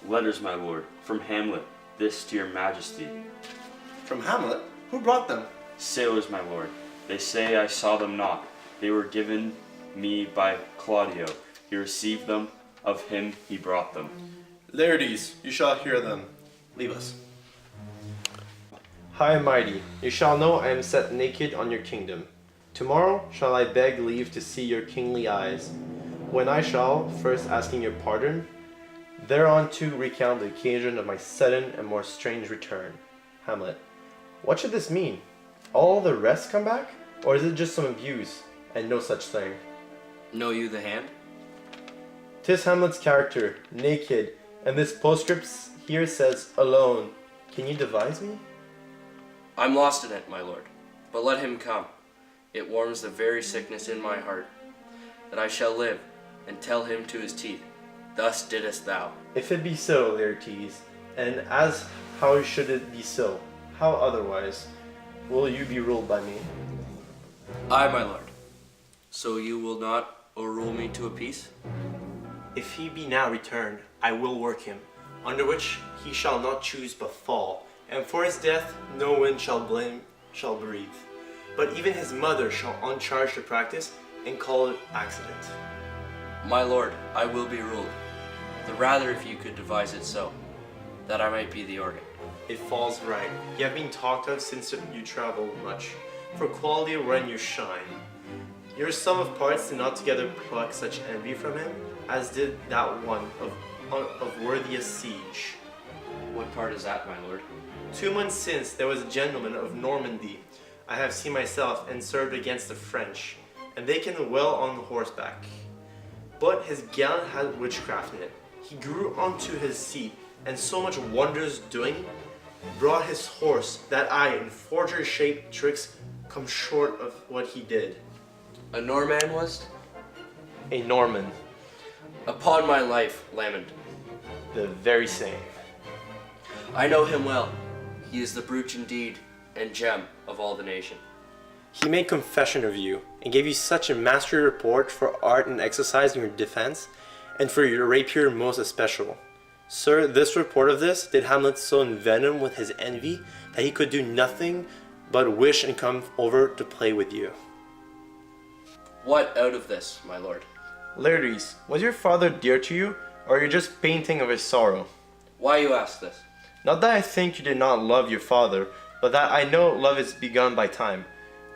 Letters, my lord, from Hamlet, this to your majesty. From Hamlet? Who brought them? Sailors, my lord, they say I saw them not. They were given me by Claudio. He received them, of him he brought them. Laertes, you shall hear them. Leave us. High and mighty, you shall know I am set naked on your kingdom. Tomorrow shall I beg leave to see your kingly eyes, when I shall, first asking your pardon, thereunto recount the occasion of my sudden and more strange return. Hamlet. What should this mean? All the rest come back? Or is it just some abuse, and no such thing? Know you the hand? 'Tis Hamlet's character, naked, and this postscript here says, alone. Can you devise me? I'm lost in it, my lord, but let him come. It warms the very sickness in my heart, that I shall live, and tell him to his teeth, thus didst thou. If it be so, Laertes, and as how should it be so? How otherwise? Will you be ruled by me? Aye, my lord. So you will not o'errule me to a peace? If he be now returned, I will work him, under which he shall not choose but fall, and for his death no one shall breathe. But even his mother shall uncharge the practice, and call it accident. My lord, I will be ruled. The rather if you could devise it so, that I might be the organ. It falls right. You have been talked of since you travel much, for quality when you shine. Your sum of parts did not together pluck such envy from him, as did that one of worthiest siege. What part is that, my lord? 2 months since there was a gentleman of Normandy I have seen myself and served against the French, and they can well on horseback. But his gallant had witchcraft in it. He grew onto his seat, and so much wonders doing, brought his horse that I in forger-shaped tricks come short of what he did. A Norman was? A Norman, Upon my life, Lamond. the very same. I know him well. He is the brooch indeed, and gem of all the nation. He made confession of you, and gave you such a mastery report for art and exercise in your defense, and for your rapier most especial. Sir, this report of this did Hamlet so envenom with his envy that he could do nothing but wish and come over to play with you. What out of this, my lord? Laertes, was your father dear to you, or are you just painting of his sorrow? Why you ask this? Not that I think you did not love your father, but that I know love is begun by time.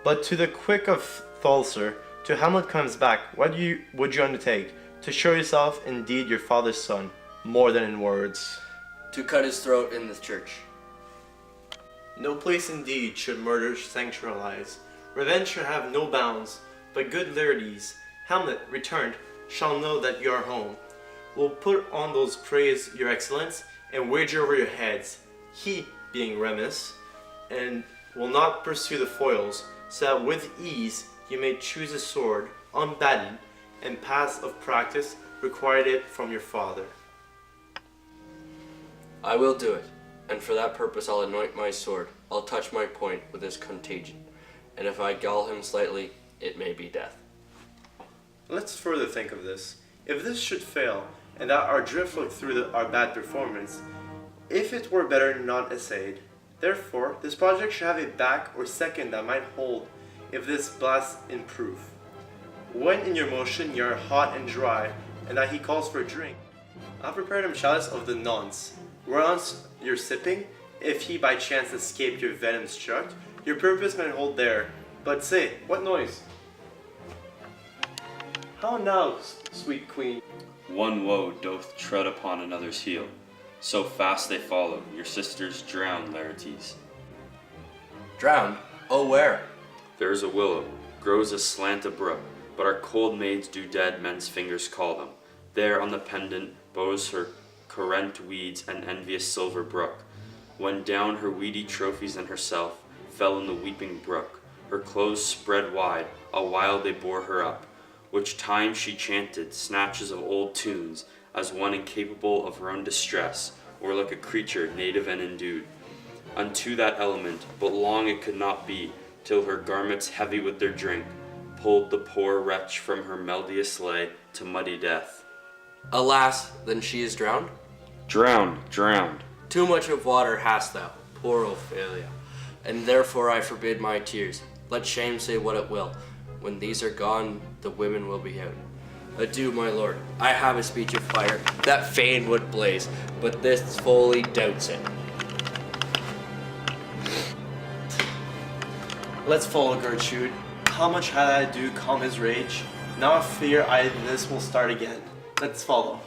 But to the quick of thought, sir, to Hamlet comes back, what would you undertake, to show yourself indeed your father's son, more than in words? To cut his throat in the church. No place indeed should murder sanctuarize. Revenge should have no bounds, but good Laertes, Hamlet, returned, shall know that you are home. Will put on those praise, your excellence, and wager over your heads, he being Remus, and will not pursue the foils, so that with ease you may choose a sword, unbattened, and pass of practice required it from your father. I will do it, and for that purpose I'll anoint my sword. I'll touch my point with his contagion, and if I gall him slightly, it may be death. Let's further think of this. If this should fail, and that our drift look through our bad performance, if it were better not essayed. Therefore, this project should have a back or second that might hold, if this blast improve. When in your motion you are hot and dry, and that he calls for a drink, I'll prepare him chalice of the nonce, whereonce you're sipping, if he by chance escape your venom struck, your purpose might hold there. But say, what noise? How now, sweet queen? One woe doth tread upon another's heel. So fast they follow, your sisters drown, Laertes. Drowned? Oh, where? There is a willow, grows aslant a brook, but our cold maids do dead men's fingers call them. There on the pendant bows her current weeds and envious silver brook, when down her weedy trophies and herself fell in the weeping brook. Her clothes spread wide, a while they bore her up, which time she chanted snatches of old tunes, as one incapable of her own distress, or like a creature native and endued unto that element, but long it could not be, till her garments heavy with their drink pulled the poor wretch from her melodious lay to muddy death. Alas, then she is drowned? Drowned, drowned. Too much of water hast thou, poor Ophelia, and therefore I forbid my tears. Let shame say what it will. When these are gone, the women will be out. Adieu, my lord. I have a speech of fire that fain would blaze, but this fully doubts it. Let's follow Gertrude. How much had I do calm his rage? Now I fear this will start again. Let's follow.